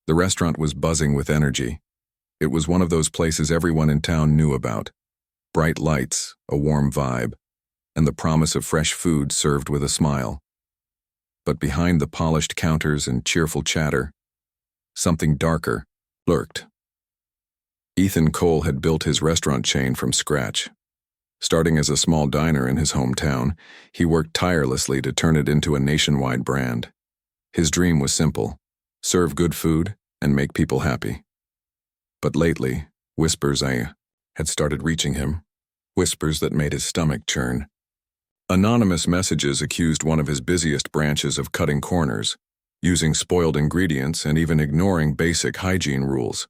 The restaurant was buzzing with energy. It was one of those places everyone in town knew about. Bright lights, a warm vibe, and the promise of fresh food served with a smile. But behind the polished counters and cheerful chatter, something darker lurked. Ethan Cole had built his restaurant chain from scratch. Starting as a small diner in his hometown, he worked tirelessly to turn it into a nationwide brand. His dream was simple: serve good food and make people happy. But lately, whispers had started reaching him, whispers that made his stomach churn. Anonymous messages accused one of his busiest branches of cutting corners, using spoiled ingredients and even ignoring basic hygiene rules.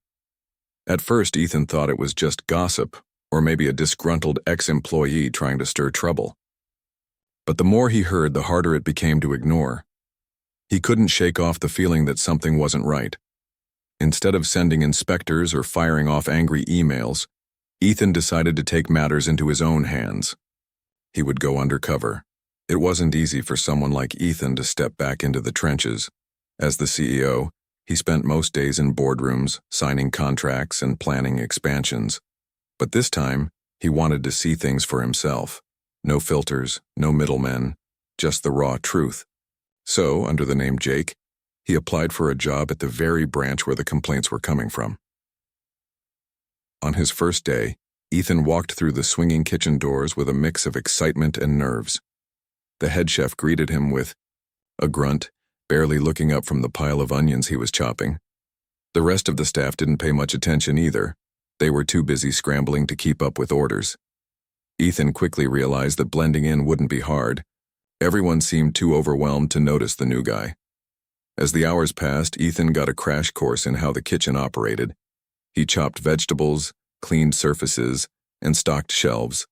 At first, Ethan thought it was just gossip, or maybe a disgruntled ex-employee trying to stir trouble. But the more he heard, the harder it became to ignore. He couldn't shake off the feeling that something wasn't right. Instead of sending inspectors or firing off angry emails, Ethan decided to take matters into his own hands. He would go undercover. It wasn't easy for someone like Ethan to step back into the trenches. As the CEO, he spent most days in boardrooms, signing contracts and planning expansions. But this time, he wanted to see things for himself. No filters, no middlemen, just the raw truth. So, under the name Jake, he applied for a job at the very branch where the complaints were coming from. On his first day, Ethan walked through the swinging kitchen doors with a mix of excitement and nerves. The head chef greeted him with a grunt, barely looking up from the pile of onions he was chopping. The rest of the staff didn't pay much attention either. They were too busy scrambling to keep up with orders. Ethan quickly realized that blending in wouldn't be hard. Everyone seemed too overwhelmed to notice the new guy. As the hours passed, Ethan got a crash course in how the kitchen operated. He chopped vegetables, cleaned surfaces, and stocked shelves.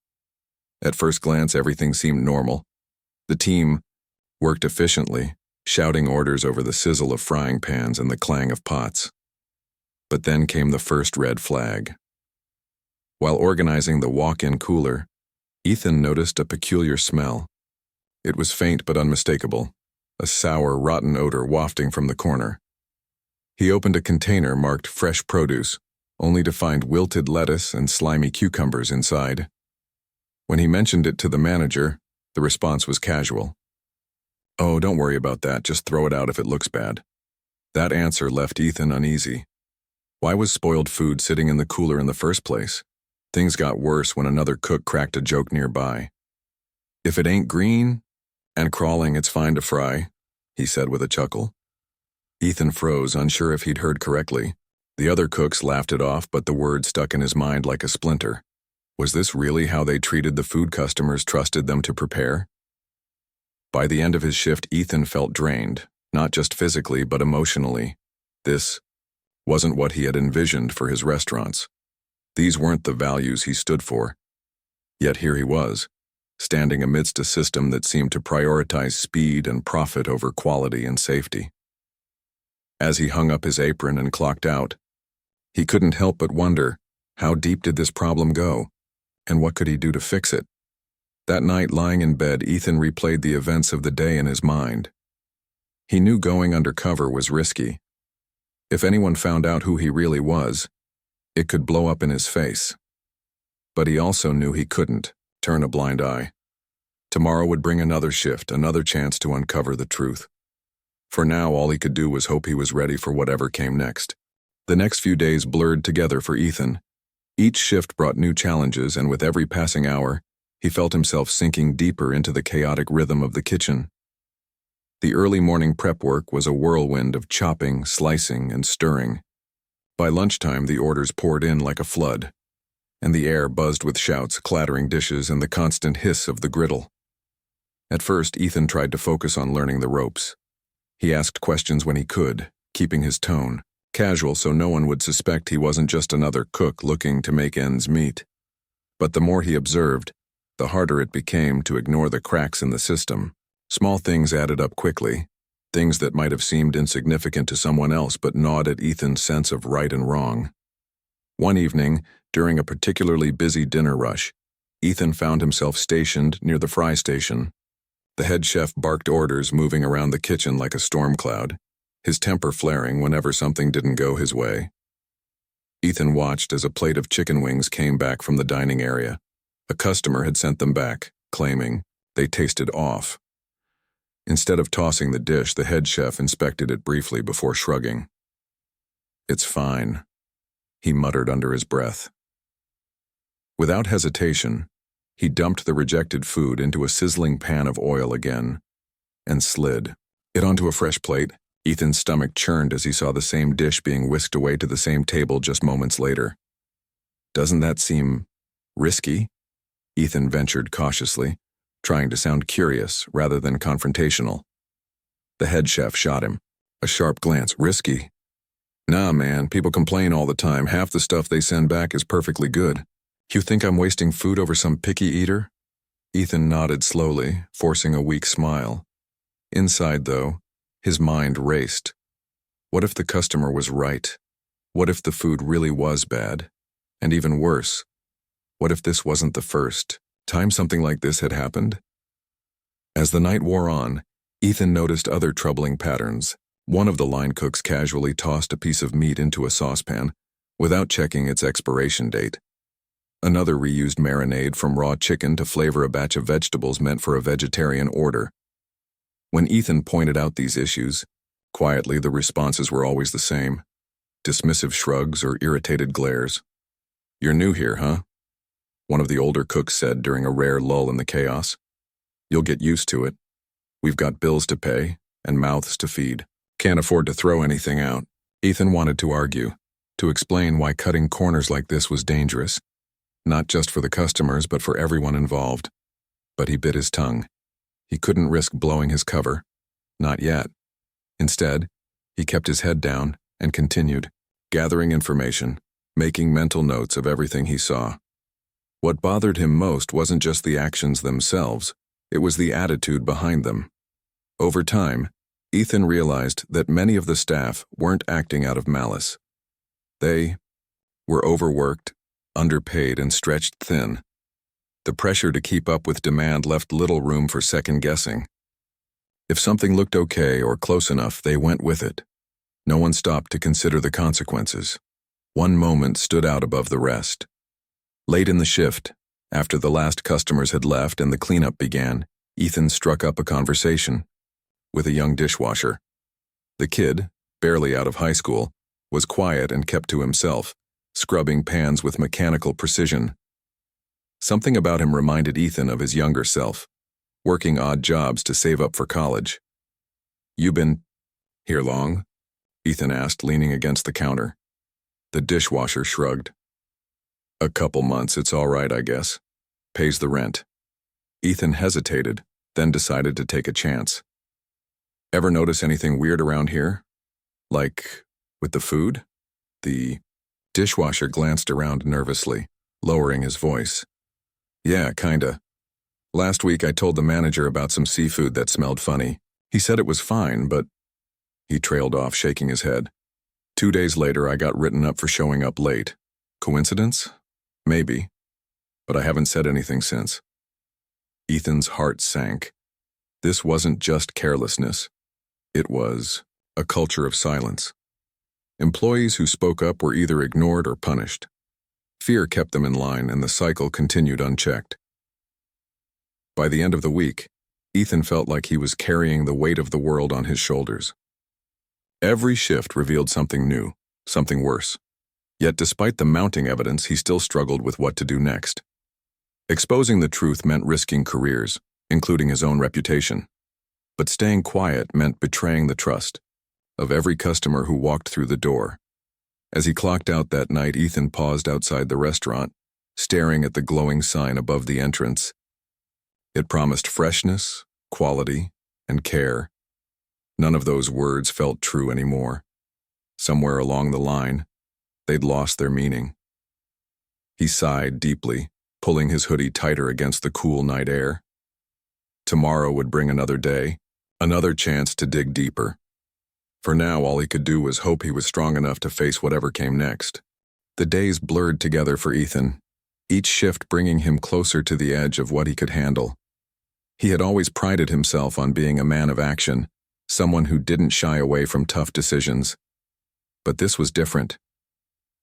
At first glance, everything seemed normal. The team worked efficiently, shouting orders over the sizzle of frying pans and the clang of pots. But then came the first red flag. While organizing the walk-in cooler, Ethan noticed a peculiar smell. It was faint but unmistakable, a sour, rotten odor wafting from the corner. He opened a container marked fresh produce, only to find wilted lettuce and slimy cucumbers inside. When he mentioned it to the manager, the response was casual. "Oh, don't worry about that, just throw it out if it looks bad." That answer left Ethan uneasy. Why was spoiled food sitting in the cooler in the first place? Things got worse when another cook cracked a joke nearby. "If it ain't green and crawling, it's fine to fry," he said with a chuckle. Ethan froze, unsure if he'd heard correctly. The other cooks laughed it off, but the word stuck in his mind like a splinter. Was this really how they treated the food customers trusted them to prepare? By the end of his shift, Ethan felt drained, not just physically but emotionally. This wasn't what he had envisioned for his restaurants. These weren't the values he stood for. Yet here he was, standing amidst a system that seemed to prioritize speed and profit over quality and safety. As he hung up his apron and clocked out, he couldn't help but wonder, how deep did this problem go, and what could he do to fix it? That night, lying in bed, Ethan replayed the events of the day in his mind. He knew going undercover was risky. If anyone found out who he really was, it could blow up in his face. But he also knew he couldn't turn a blind eye. Tomorrow would bring another shift, another chance to uncover the truth. For now, all he could do was hope he was ready for whatever came next. The next few days blurred together for Ethan. Each shift brought new challenges, and with every passing hour, he felt himself sinking deeper into the chaotic rhythm of the kitchen. The early morning prep work was a whirlwind of chopping, slicing, and stirring. By lunchtime, the orders poured in like a flood, and the air buzzed with shouts, clattering dishes, and the constant hiss of the griddle. At first, Ethan tried to focus on learning the ropes. He asked questions when he could, keeping his tone casual so no one would suspect he wasn't just another cook looking to make ends meet. But the more he observed, the harder it became to ignore the cracks in the system. Small things added up quickly, things that might have seemed insignificant to someone else but gnawed at Ethan's sense of right and wrong. One evening, during a particularly busy dinner rush, Ethan found himself stationed near the fry station. The head chef barked orders, moving around the kitchen like a storm cloud. his temper flaring whenever something didn't go his way. Ethan watched as a plate of chicken wings came back from the dining area. A customer had sent them back, claiming they tasted off. Instead of tossing the dish, the head chef inspected it briefly before shrugging. "It's fine," he muttered under his breath. Without hesitation, he dumped the rejected food into a sizzling pan of oil again and slid it onto a fresh plate. Ethan's stomach churned as he saw the same dish being whisked away to the same table just moments later. "Doesn't that seem risky?" Ethan ventured cautiously, trying to sound curious rather than confrontational. The head chef shot him a sharp glance. "Risky? Nah, man, people complain all the time. Half the stuff they send back is perfectly good. You think I'm wasting food over some picky eater?" Ethan nodded slowly, forcing a weak smile. Inside, though, his mind raced. What if the customer was right? What if the food really was bad? And even worse, what if this wasn't the first time something like this had happened? As the night wore on, Ethan noticed other troubling patterns. One of the line cooks casually tossed a piece of meat into a saucepan without checking its expiration date. Another reused marinade from raw chicken to flavor a batch of vegetables meant for a vegetarian order. When Ethan pointed out these issues, quietly the responses were always the same: dismissive shrugs or irritated glares. "You're new here, huh?" one of the older cooks said during a rare lull in the chaos. "You'll get used to it. We've got bills to pay and mouths to feed. Can't afford to throw anything out." Ethan wanted to argue, to explain why cutting corners like this was dangerous, not just for the customers but for everyone involved. But he bit his tongue. He couldn't risk blowing his cover. Not yet. Instead, he kept his head down and continued, gathering information, making mental notes of everything he saw. What bothered him most wasn't just the actions themselves, it was the attitude behind them. Over time, Ethan realized that many of the staff weren't acting out of malice. They were overworked, underpaid, and stretched thin. The pressure to keep up with demand left little room for second-guessing. If something looked okay or close enough, they went with it. No one stopped to consider the consequences. One moment stood out above the rest. Late in the shift, after the last customers had left and the cleanup began, Ethan struck up a conversation with a young dishwasher. The kid, barely out of high school, was quiet and kept to himself, scrubbing pans with mechanical precision. Something about him reminded Ethan of his younger self, working odd jobs to save up for college. "You been here long?" Ethan asked, leaning against the counter. The dishwasher shrugged. "A couple months, it's all right, I guess. Pays the rent." Ethan hesitated, then decided to take a chance. "Ever notice anything weird around here? Like, with the food?" The dishwasher glanced around nervously, lowering his voice. "Yeah, kinda. Last week I told the manager about some seafood that smelled funny. He said it was fine, but..." He trailed off, shaking his head. "2 days later I got written up for showing up late. Coincidence? Maybe. But I haven't said anything since." Ethan's heart sank. This wasn't just carelessness. It was a culture of silence. Employees who spoke up were either ignored or punished. Fear kept them in line, and the cycle continued unchecked. By the end of the week, Ethan felt like he was carrying the weight of the world on his shoulders. Every shift revealed something new, something worse. Yet despite the mounting evidence, he still struggled with what to do next. Exposing the truth meant risking careers, including his own reputation. But staying quiet meant betraying the trust of every customer who walked through the door. As he clocked out that night, Ethan paused outside the restaurant, staring at the glowing sign above the entrance. It promised freshness, quality, and care. None of those words felt true anymore. Somewhere along the line, they'd lost their meaning. He sighed deeply, pulling his hoodie tighter against the cool night air. Tomorrow would bring another day, another chance to dig deeper. For now, all he could do was hope he was strong enough to face whatever came next. The days blurred together for Ethan, each shift bringing him closer to the edge of what he could handle. He had always prided himself on being a man of action, someone who didn't shy away from tough decisions. But this was different.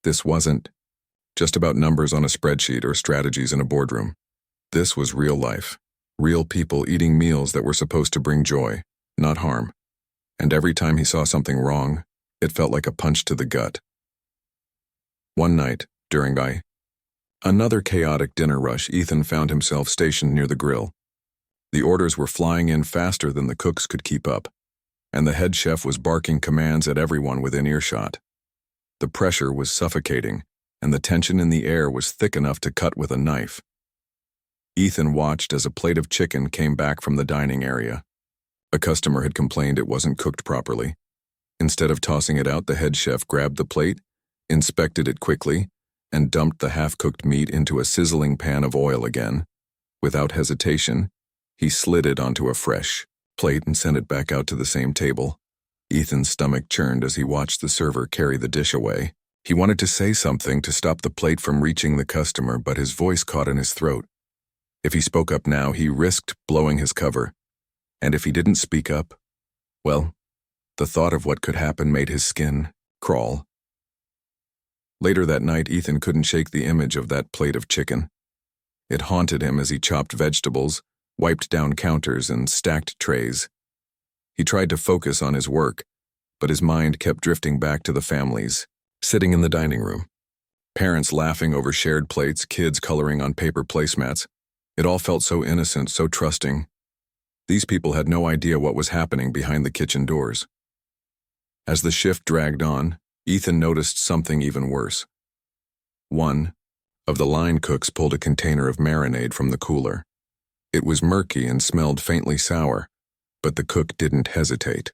This wasn't just about numbers on a spreadsheet or strategies in a boardroom. This was real life, real people eating meals that were supposed to bring joy, not harm. And every time he saw something wrong, it felt like a punch to the gut. One night, during another chaotic dinner rush, Ethan found himself stationed near the grill. The orders were flying in faster than the cooks could keep up, and the head chef was barking commands at everyone within earshot. The pressure was suffocating, and the tension in the air was thick enough to cut with a knife. Ethan watched as a plate of chicken came back from the dining area. A customer had complained it wasn't cooked properly. Instead of tossing it out, the head chef grabbed the plate, inspected it quickly, and dumped the half-cooked meat into a sizzling pan of oil again. Without hesitation, he slid it onto a fresh plate and sent it back out to the same table. Ethan's stomach churned as he watched the server carry the dish away. He wanted to say something to stop the plate from reaching the customer, but his voice caught in his throat. If he spoke up now, he risked blowing his cover. And if he didn't speak up, well, the thought of what could happen made his skin crawl. Later that night, Ethan couldn't shake the image of that plate of chicken. It haunted him as he chopped vegetables, wiped down counters, and stacked trays. He tried to focus on his work, but his mind kept drifting back to the families, sitting in the dining room. Parents laughing over shared plates, kids coloring on paper placemats. It all felt so innocent, so trusting. These people had no idea what was happening behind the kitchen doors. As the shift dragged on, Ethan noticed something even worse. One of the line cooks pulled a container of marinade from the cooler. It was murky and smelled faintly sour, but the cook didn't hesitate.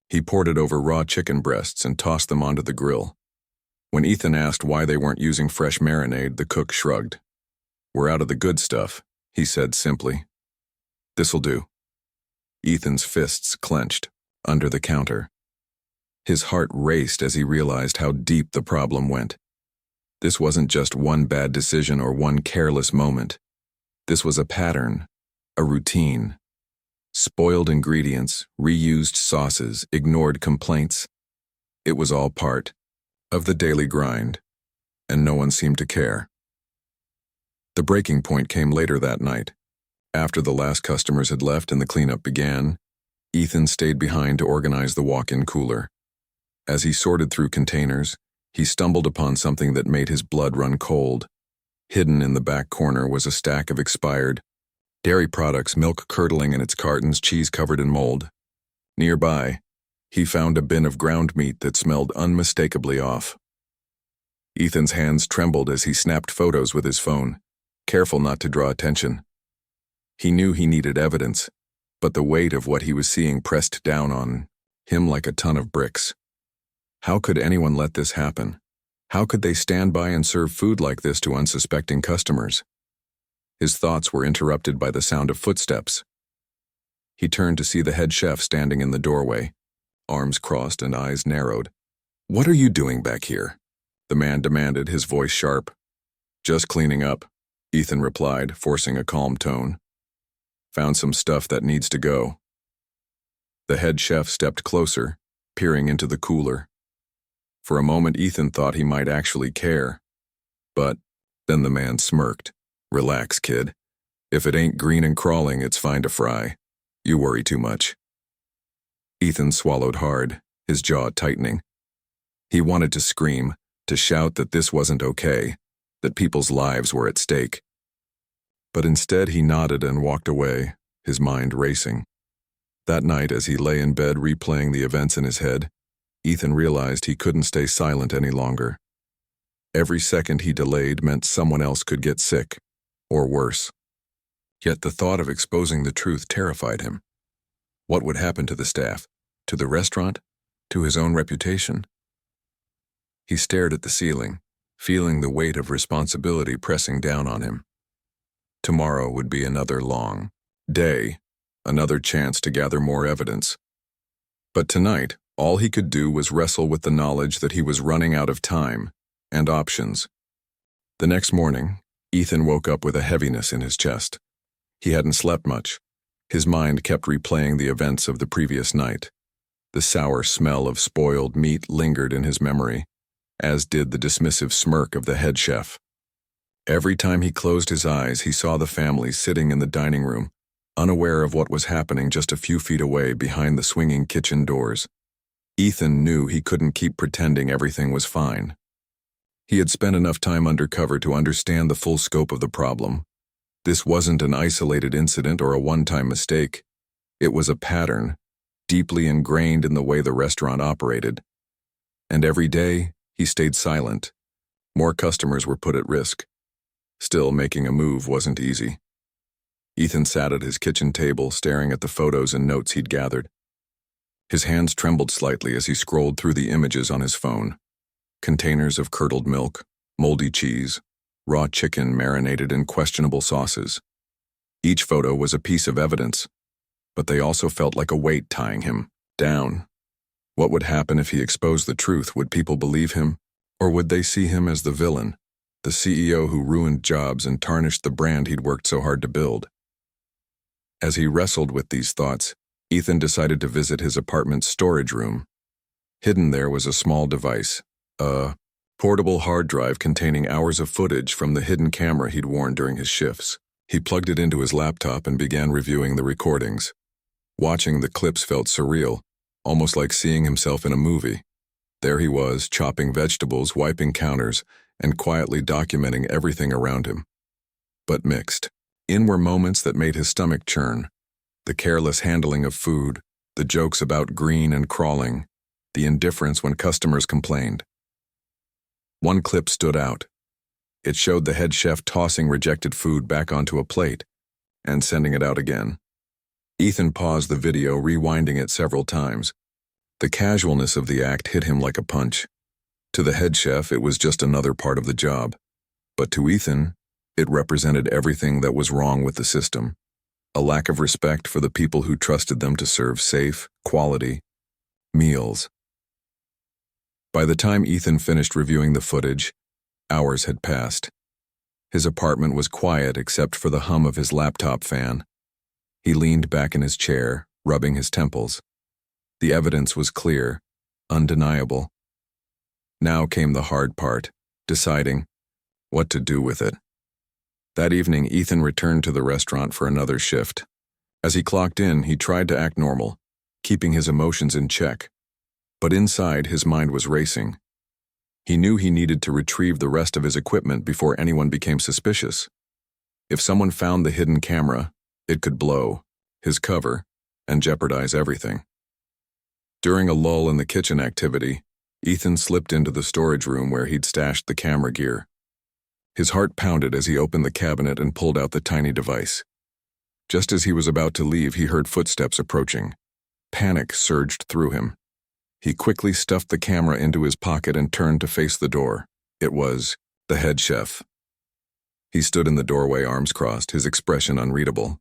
He poured it over raw chicken breasts and tossed them onto the grill. When Ethan asked why they weren't using fresh marinade, the cook shrugged. "We're out of the good stuff," he said simply. "This'll do." Ethan's fists clenched under the counter. His heart raced as he realized how deep the problem went. This wasn't just one bad decision or one careless moment. This was a pattern, a routine. Spoiled ingredients, reused sauces, ignored complaints. It was all part of the daily grind, and no one seemed to care. The breaking point came later that night. After the last customers had left and the cleanup began, Ethan stayed behind to organize the walk-in cooler. As he sorted through containers, he stumbled upon something that made his blood run cold. Hidden in the back corner was a stack of expired dairy products, milk curdling in its cartons, cheese covered in mold. Nearby, he found a bin of ground meat that smelled unmistakably off. Ethan's hands trembled as he snapped photos with his phone, careful not to draw attention. He knew he needed evidence, but the weight of what he was seeing pressed down on him like a ton of bricks. How could anyone let this happen? How could they stand by and serve food like this to unsuspecting customers? His thoughts were interrupted by the sound of footsteps. He turned to see the head chef standing in the doorway, arms crossed and eyes narrowed. "What are you doing back here?" the man demanded, his voice sharp. "Just cleaning up," Ethan replied, forcing a calm tone. "Found some stuff that needs to go." The head chef stepped closer, peering into the cooler. For a moment, Ethan thought he might actually care. But then the man smirked. "Relax, kid. If it ain't green and crawling, it's fine to fry. You worry too much." Ethan swallowed hard, his jaw tightening. He wanted to scream, to shout that this wasn't okay, that people's lives were at stake. But instead he nodded and walked away, his mind racing. That night, as he lay in bed replaying the events in his head, Ethan realized he couldn't stay silent any longer. Every second he delayed meant someone else could get sick, or worse. Yet the thought of exposing the truth terrified him. What would happen to the staff, to the restaurant, to his own reputation? He stared at the ceiling, feeling the weight of responsibility pressing down on him. Tomorrow would be another long day, another chance to gather more evidence. But tonight, all he could do was wrestle with the knowledge that he was running out of time and options. The next morning, Ethan woke up with a heaviness in his chest. He hadn't slept much, His mind kept replaying the events of the previous night. The sour smell of spoiled meat lingered in his memory, as did the dismissive smirk of the head chef. Every time he closed his eyes, he saw the family sitting in the dining room, unaware of what was happening just a few feet away behind the swinging kitchen doors. Ethan knew he couldn't keep pretending everything was fine. He had spent enough time undercover to understand the full scope of the problem. This wasn't an isolated incident or a one-time mistake. It was a pattern, deeply ingrained in the way the restaurant operated. And every day, he stayed silent. More customers were put at risk. Still, making a move wasn't easy. Ethan sat at his kitchen table, staring at the photos and notes he'd gathered. His hands trembled slightly as he scrolled through the images on his phone. Containers of curdled milk, moldy cheese, raw chicken marinated in questionable sauces. Each photo was a piece of evidence, but they also felt like a weight tying him down. What would happen if he exposed the truth? Would people believe him? Or would they see him as the villain, the CEO who ruined jobs and tarnished the brand he'd worked so hard to build? As he wrestled with these thoughts, Ethan decided to visit his apartment's storage room. Hidden there was a small device, a portable hard drive containing hours of footage from the hidden camera he'd worn during his shifts. He plugged it into his laptop and began reviewing the recordings. Watching the clips felt surreal, almost like seeing himself in a movie. There he was, chopping vegetables, wiping counters, and quietly documenting everything around him. But mixed. In were moments that made his stomach churn. The careless handling of food, the jokes about green and crawling, the indifference when customers complained. One clip stood out. It showed the head chef tossing rejected food back onto a plate and sending it out again. Ethan paused the video, rewinding it several times. The casualness of the act hit him like a punch. To the head chef, it was just another part of the job. But to Ethan, it represented everything that was wrong with the system. A lack of respect for the people who trusted them to serve safe, quality meals. By the time Ethan finished reviewing the footage, hours had passed. His apartment was quiet except for the hum of his laptop fan. He leaned back in his chair, rubbing his temples. The evidence was clear, undeniable. Now came the hard part, deciding what to do with it. That evening, Ethan returned to the restaurant for another shift. As he clocked in, he tried to act normal, keeping his emotions in check. But inside, his mind was racing. He knew he needed to retrieve the rest of his equipment before anyone became suspicious. If someone found the hidden camera, it could blow his cover and jeopardize everything. During a lull in the kitchen activity, Ethan slipped into the storage room where he'd stashed the camera gear. His heart pounded as he opened the cabinet and pulled out the tiny device. Just as he was about to leave, he heard footsteps approaching. Panic surged through him. He quickly stuffed the camera into his pocket and turned to face the door. It was the head chef. He stood in the doorway, arms crossed, his expression unreadable.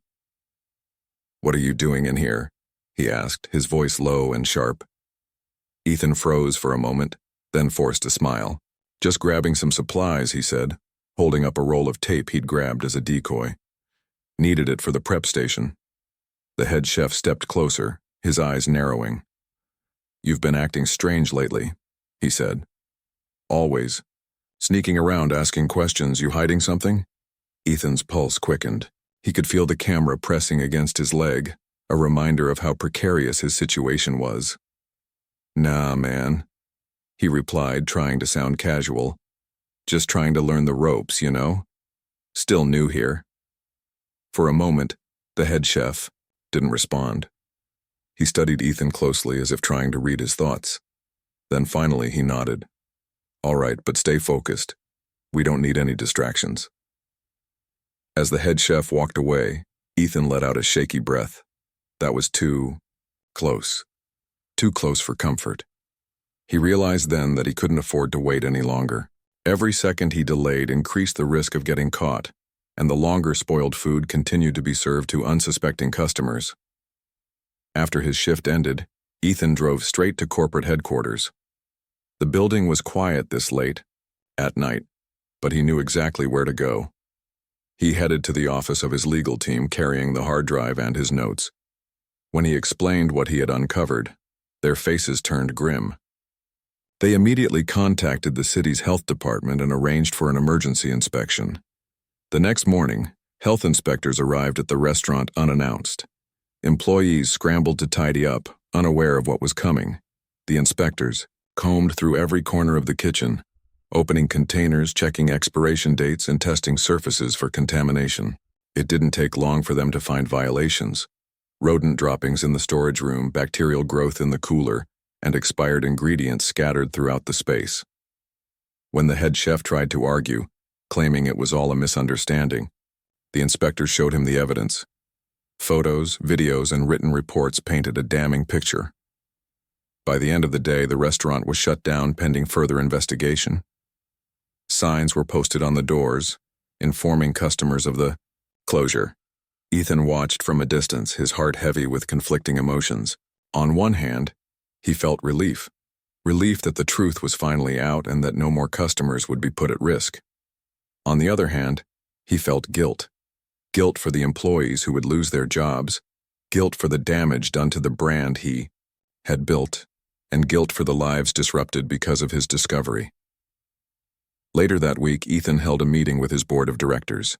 "What are you doing in here?" he asked, his voice low and sharp. Ethan froze for a moment, then forced a smile. "Just grabbing some supplies," he said, holding up a roll of tape he'd grabbed as a decoy. "Needed it for the prep station." The head chef stepped closer, his eyes narrowing. "You've been acting strange lately," he said. "Always. Sneaking around asking questions. You hiding something?" Ethan's pulse quickened. He could feel the camera pressing against his leg, a reminder of how precarious his situation was. "Nah, man," he replied, trying to sound casual. "Just trying to learn the ropes, you know? Still new here." For a moment, the head chef didn't respond. He studied Ethan closely as if trying to read his thoughts. Then finally he nodded. "All right, but stay focused. We don't need any distractions." As the head chef walked away, Ethan let out a shaky breath. That was too close. Too close for comfort. He realized then that he couldn't afford to wait any longer. Every second he delayed increased the risk of getting caught, and the longer spoiled food continued to be served to unsuspecting customers. After his shift ended, Ethan drove straight to corporate headquarters. The building was quiet this late, at night, but he knew exactly where to go. He headed to the office of his legal team carrying the hard drive and his notes. When he explained what he had uncovered, their faces turned grim. They immediately contacted the city's health department and arranged for an emergency inspection. The next morning, health inspectors arrived at the restaurant unannounced. Employees scrambled to tidy up, unaware of what was coming. The inspectors combed through every corner of the kitchen, opening containers, checking expiration dates, and testing surfaces for contamination. It didn't take long for them to find violations. Rodent droppings in the storage room, bacterial growth in the cooler, and expired ingredients scattered throughout the space. When the head chef tried to argue, claiming it was all a misunderstanding, the inspectors showed him the evidence. Photos, videos, and written reports painted a damning picture. By the end of the day, the restaurant was shut down pending further investigation. Signs were posted on the doors, informing customers of the closure. Ethan watched from a distance, his heart heavy with conflicting emotions. On one hand, he felt relief that the truth was finally out and that no more customers would be put at risk. On the other hand, he felt guilt for the employees who would lose their jobs, guilt for the damage done to the brand he had built, and guilt for the lives disrupted because of his discovery. Later that week, Ethan held a meeting with his board of directors.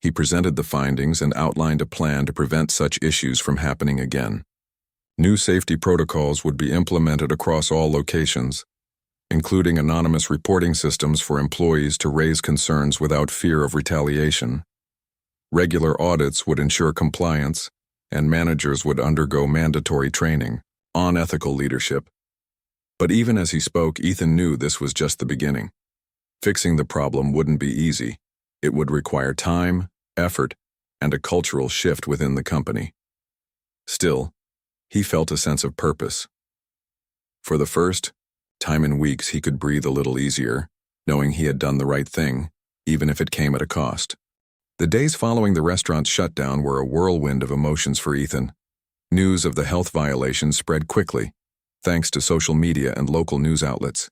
He presented the findings and outlined a plan to prevent such issues from happening again. New safety protocols would be implemented across all locations, including anonymous reporting systems for employees to raise concerns without fear of retaliation. Regular audits would ensure compliance, and managers would undergo mandatory training on ethical leadership. But even as he spoke, Ethan knew this was just the beginning. Fixing the problem wouldn't be easy. It would require time, effort, and a cultural shift within the company. Still, he felt a sense of purpose. For the first time in weeks, he could breathe a little easier, knowing he had done the right thing, even if it came at a cost. The days following the restaurant's shutdown were a whirlwind of emotions for Ethan. News of the health violations spread quickly, thanks to social media and local news outlets.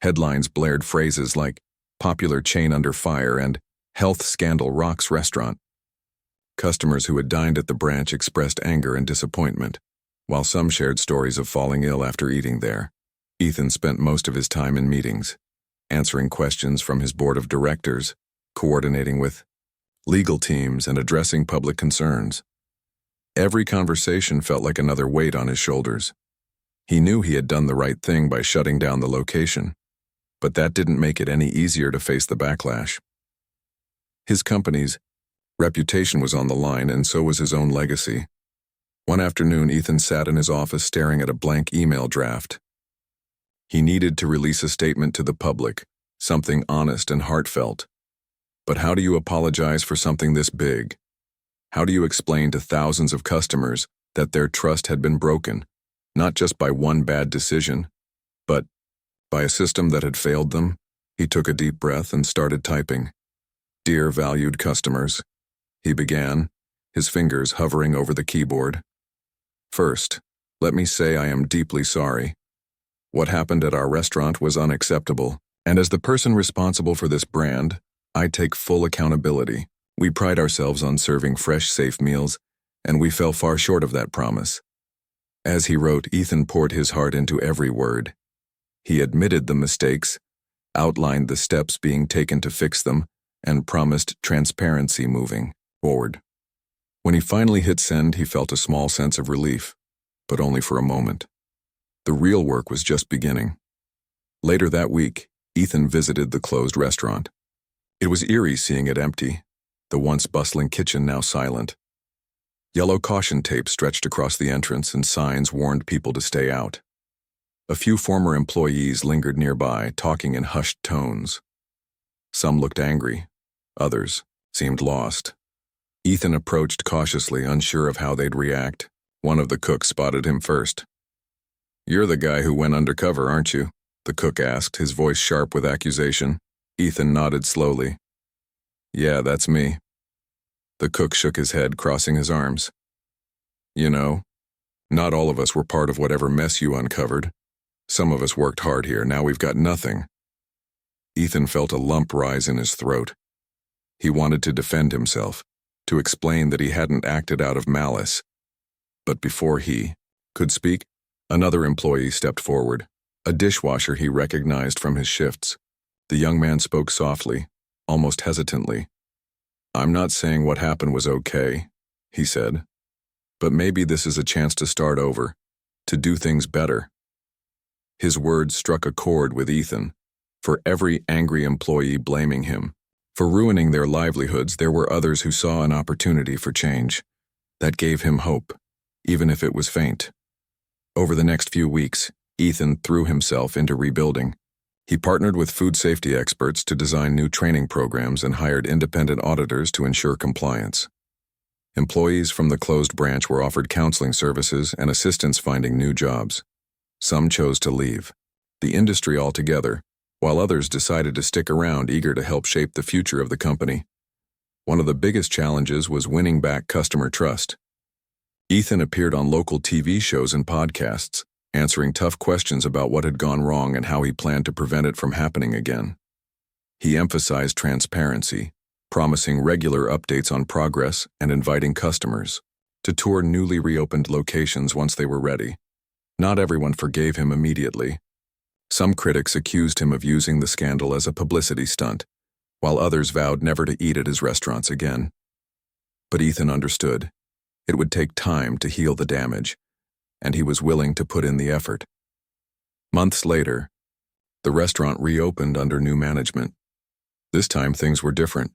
Headlines blared phrases like, "Popular chain under fire," and "Health scandal rocks restaurant." Customers who had dined at the branch expressed anger and disappointment, while some shared stories of falling ill after eating there. Ethan spent most of his time in meetings, answering questions from his board of directors, coordinating with legal teams, and addressing public concerns. Every conversation felt like another weight on his shoulders. He knew he had done the right thing by shutting down the location, but that didn't make it any easier to face the backlash. His company's reputation was on the line, and so was his own legacy. One afternoon, Ethan sat in his office staring at a blank email draft. He needed to release a statement to the public, something honest and heartfelt. But how do you apologize for something this big? How do you explain to thousands of customers that their trust had been broken, not just by one bad decision, but by a system that had failed them? He took a deep breath and started typing. "Dear valued customers," he began, his fingers hovering over the keyboard. "First, let me say I am deeply sorry. What happened at our restaurant was unacceptable, and as the person responsible for this brand, I take full accountability. We pride ourselves on serving fresh, safe meals, and we fell far short of that promise." As he wrote, Ethan poured his heart into every word. He admitted the mistakes, outlined the steps being taken to fix them, and promised transparency moving forward. When he finally hit send, he felt a small sense of relief, but only for a moment. The real work was just beginning. Later that week, Ethan visited the closed restaurant. It was eerie seeing it empty, the once bustling kitchen now silent. Yellow caution tape stretched across the entrance, and signs warned people to stay out. A few former employees lingered nearby, talking in hushed tones. Some looked angry, others seemed lost. Ethan approached cautiously, unsure of how they'd react. One of the cooks spotted him first. "You're the guy who went undercover, aren't you?" the cook asked, his voice sharp with accusation. Ethan nodded slowly. "Yeah, that's me." The cook shook his head, crossing his arms. "You know, not all of us were part of whatever mess you uncovered. Some of us worked hard here, now we've got nothing." Ethan felt a lump rise in his throat. He wanted to defend himself, to explain that he hadn't acted out of malice. But before he could speak, another employee stepped forward, a dishwasher he recognized from his shifts. The young man spoke softly, almost hesitantly. "I'm not saying what happened was okay," he said, "but maybe this is a chance to start over, to do things better." His words struck a chord with Ethan. For every angry employee blaming him for ruining their livelihoods, there were others who saw an opportunity for change. That gave him hope, even if it was faint. Over the next few weeks, Ethan threw himself into rebuilding. He partnered with food safety experts to design new training programs and hired independent auditors to ensure compliance. Employees from the closed branch were offered counseling services and assistance finding new jobs. Some chose to leave the industry altogether, while others decided to stick around, eager to help shape the future of the company. One of the biggest challenges was winning back customer trust. Ethan appeared on local TV shows and podcasts, answering tough questions about what had gone wrong and how he planned to prevent it from happening again. He emphasized transparency, promising regular updates on progress and inviting customers to tour newly reopened locations once they were ready. Not everyone forgave him immediately. Some critics accused him of using the scandal as a publicity stunt, while others vowed never to eat at his restaurants again. But Ethan understood. It would take time to heal the damage, and he was willing to put in the effort. Months later, the restaurant reopened under new management. This time things were different.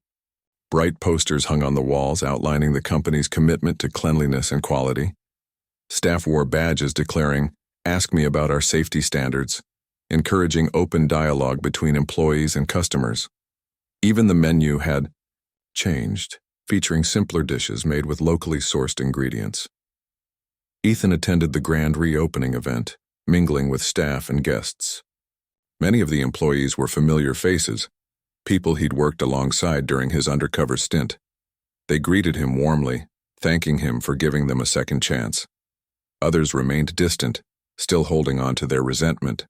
Bright posters hung on the walls outlining the company's commitment to cleanliness and quality. Staff wore badges declaring, "Ask me about our safety standards," encouraging open dialogue between employees and customers. Even the menu had changed, featuring simpler dishes made with locally sourced ingredients. Ethan attended the grand reopening event, mingling with staff and guests. Many of the employees were familiar faces, people he'd worked alongside during his undercover stint. They greeted him warmly, thanking him for giving them a second chance. Others remained distant, still holding on to their resentment.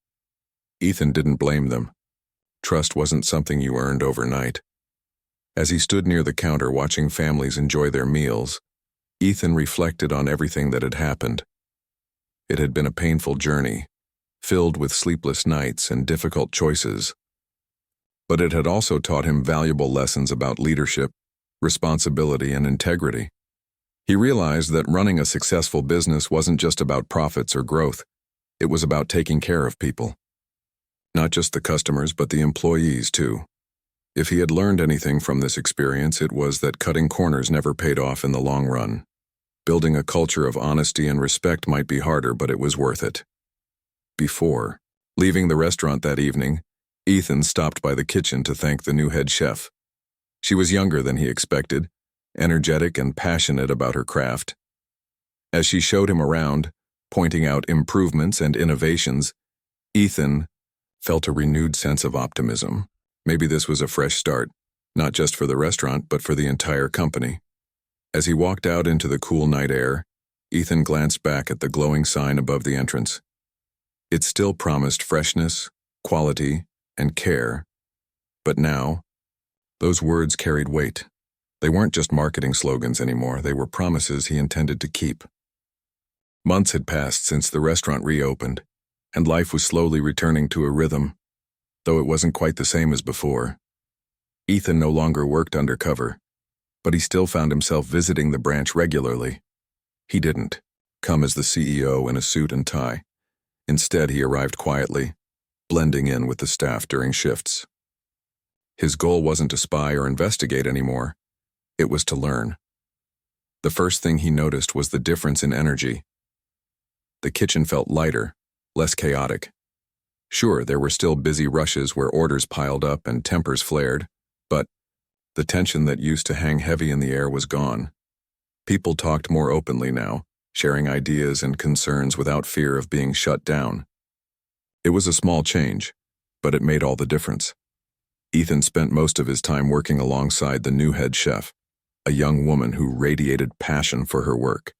Ethan didn't blame them. Trust wasn't something you earned overnight. As he stood near the counter watching families enjoy their meals, Ethan reflected on everything that had happened. It had been a painful journey, filled with sleepless nights and difficult choices. But it had also taught him valuable lessons about leadership, responsibility, and integrity. He realized that running a successful business wasn't just about profits or growth. It was about taking care of people. Not just the customers, but the employees, too. If he had learned anything from this experience, it was that cutting corners never paid off in the long run. Building a culture of honesty and respect might be harder, but it was worth it. Before leaving the restaurant that evening, Ethan stopped by the kitchen to thank the new head chef. She was younger than he expected, energetic and passionate about her craft. As she showed him around, pointing out improvements and innovations, Ethan felt a renewed sense of optimism. Maybe this was a fresh start, not just for the restaurant, but for the entire company. As he walked out into the cool night air, Ethan glanced back at the glowing sign above the entrance. It still promised freshness, quality, and care. But now, those words carried weight. They weren't just marketing slogans anymore, they were promises he intended to keep. Months had passed since the restaurant reopened, and life was slowly returning to a rhythm, though it wasn't quite the same as before. Ethan no longer worked undercover, but he still found himself visiting the branch regularly. He didn't come as the CEO in a suit and tie. Instead, he arrived quietly, blending in with the staff during shifts. His goal wasn't to spy or investigate anymore. It was to learn. The first thing he noticed was the difference in energy. The kitchen felt lighter, less chaotic. Sure, there were still busy rushes where orders piled up and tempers flared, but the tension that used to hang heavy in the air was gone. People talked more openly now, sharing ideas and concerns without fear of being shut down. It was a small change, but it made all the difference. Ethan spent most of his time working alongside the new head chef, a young woman who radiated passion for her work.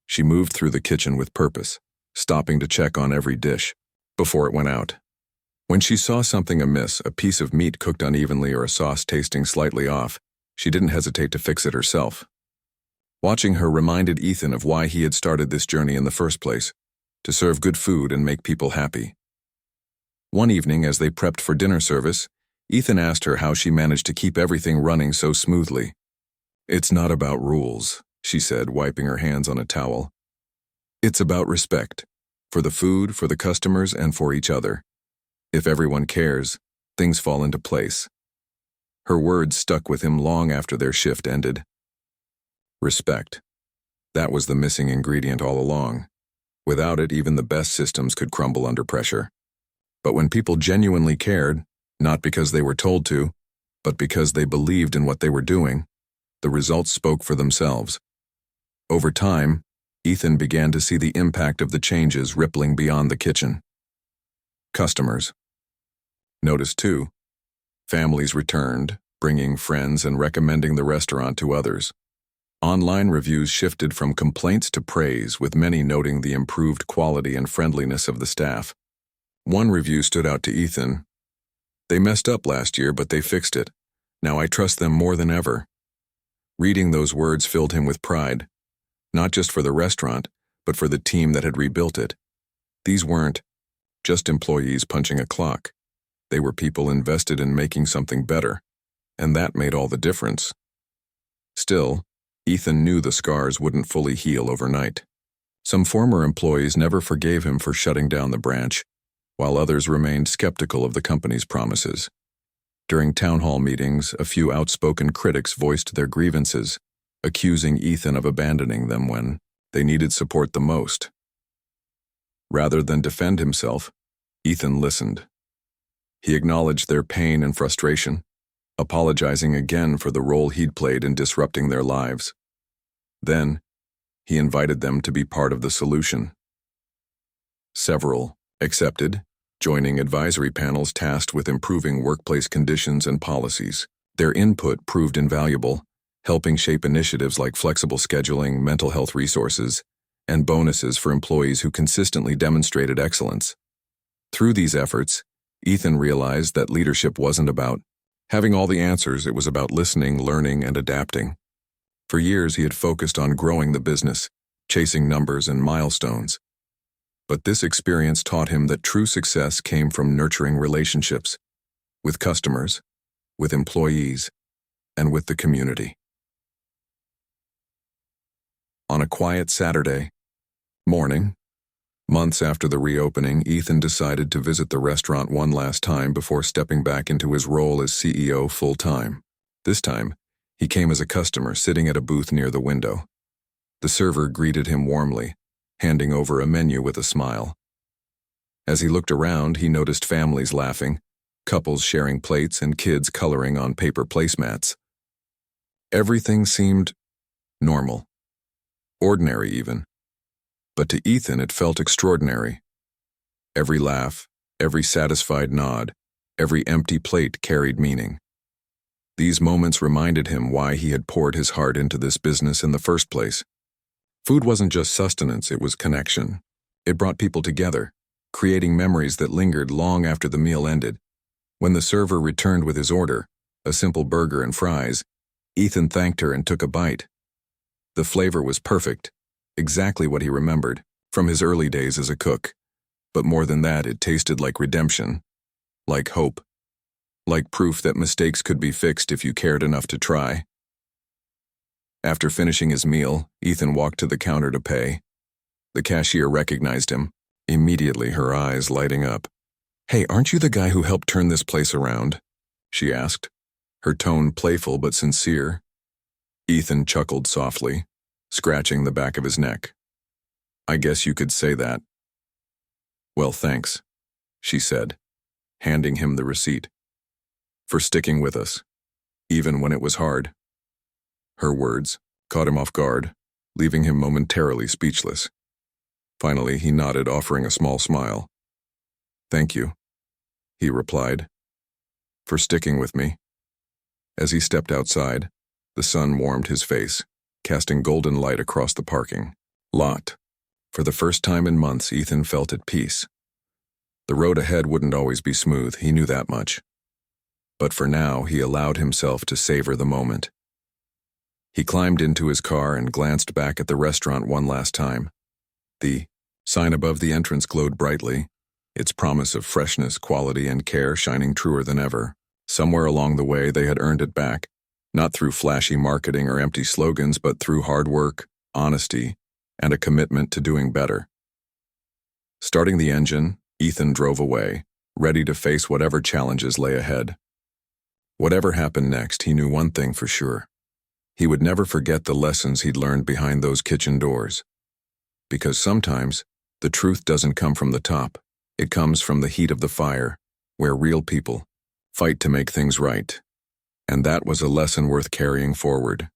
She moved through the kitchen with purpose, stopping to check on every dish before it went out. When she saw something amiss, a piece of meat cooked unevenly or a sauce tasting slightly off, She didn't hesitate to fix it herself. Watching her reminded Ethan of why he had started this journey in the first place, to serve good food and make people happy. One evening, as they prepped for dinner service, Ethan asked her how she managed to keep everything running so smoothly. "It's not about rules," she said, wiping her hands on a towel. "It's about respect, for the food, for the customers, and for each other. If everyone cares, things fall into place." Her words stuck with him long after their shift ended. Respect. That was the missing ingredient all along. Without it, even the best systems could crumble under pressure. But when people genuinely cared, not because they were told to, but because they believed in what they were doing, the results spoke for themselves. Over time, Ethan began to see the impact of the changes rippling beyond the kitchen. Customers noticed too. Families returned, bringing friends and recommending the restaurant to others. Online reviews shifted from complaints to praise, with many noting the improved quality and friendliness of the staff. One review stood out to Ethan. "They messed up last year, but they fixed it. Now I trust them more than ever." Reading those words filled him with pride, not just for the restaurant, but for the team that had rebuilt it. These weren't just employees punching a clock. They were people invested in making something better, and that made all the difference. Still, Ethan knew the scars wouldn't fully heal overnight. Some former employees never forgave him for shutting down the branch, while others remained skeptical of the company's promises. During town hall meetings, a few outspoken critics voiced their grievances, accusing Ethan of abandoning them when they needed support the most. Rather than defend himself, Ethan listened. He acknowledged their pain and frustration, apologizing again for the role he'd played in disrupting their lives. Then, he invited them to be part of the solution. Several accepted, joining advisory panels tasked with improving workplace conditions and policies. Their input proved invaluable, helping shape initiatives like flexible scheduling, mental health resources, and bonuses for employees who consistently demonstrated excellence. Through these efforts, Ethan realized that leadership wasn't about having all the answers. It was about listening, learning, and adapting. For years, he had focused on growing the business, chasing numbers and milestones. But this experience taught him that true success came from nurturing relationships with customers, with employees, and with the community. On a quiet Saturday morning, months after the reopening, Ethan decided to visit the restaurant one last time before stepping back into his role as CEO full-time. This time, he came as a customer sitting at a booth near the window. The server greeted him warmly, handing over a menu with a smile. As he looked around, he noticed families laughing, couples sharing plates, and kids coloring on paper placemats. Everything seemed normal, ordinary even. But to Ethan, it felt extraordinary. Every laugh, every satisfied nod, every empty plate carried meaning. These moments reminded him why he had poured his heart into this business in the first place. Food wasn't just sustenance, it was connection. It brought people together, creating memories that lingered long after the meal ended. When the server returned with his order, a simple burger and fries, Ethan thanked her and took a bite. The flavor was perfect, exactly what he remembered from his early days as a cook. But more than that, it tasted like redemption, like hope, like proof that mistakes could be fixed if you cared enough to try. After finishing his meal, Ethan walked to the counter to pay. The cashier recognized him, immediately her eyes lighting up. "Hey, aren't you the guy who helped turn this place around?" she asked, her tone playful but sincere. Ethan chuckled softly, scratching the back of his neck. "I guess you could say that." "Well, thanks," she said, handing him the receipt. "For sticking with us, even when it was hard." Her words caught him off guard, leaving him momentarily speechless. Finally, he nodded, offering a small smile. "Thank you," he replied, "for sticking with me." As he stepped outside, the sun warmed his face, casting golden light across the parking lot. For the first time in months, Ethan felt at peace. The road ahead wouldn't always be smooth, he knew that much. But for now, he allowed himself to savor the moment. He climbed into his car and glanced back at the restaurant one last time. The sign above the entrance glowed brightly, its promise of freshness, quality, and care shining truer than ever. Somewhere along the way, they had earned it back, not through flashy marketing or empty slogans, but through hard work, honesty, and a commitment to doing better. Starting the engine, Ethan drove away, ready to face whatever challenges lay ahead. Whatever happened next, he knew one thing for sure. He would never forget the lessons he'd learned behind those kitchen doors. Because sometimes, the truth doesn't come from the top. It comes from the heat of the fire, where real people fight to make things right. And that was a lesson worth carrying forward.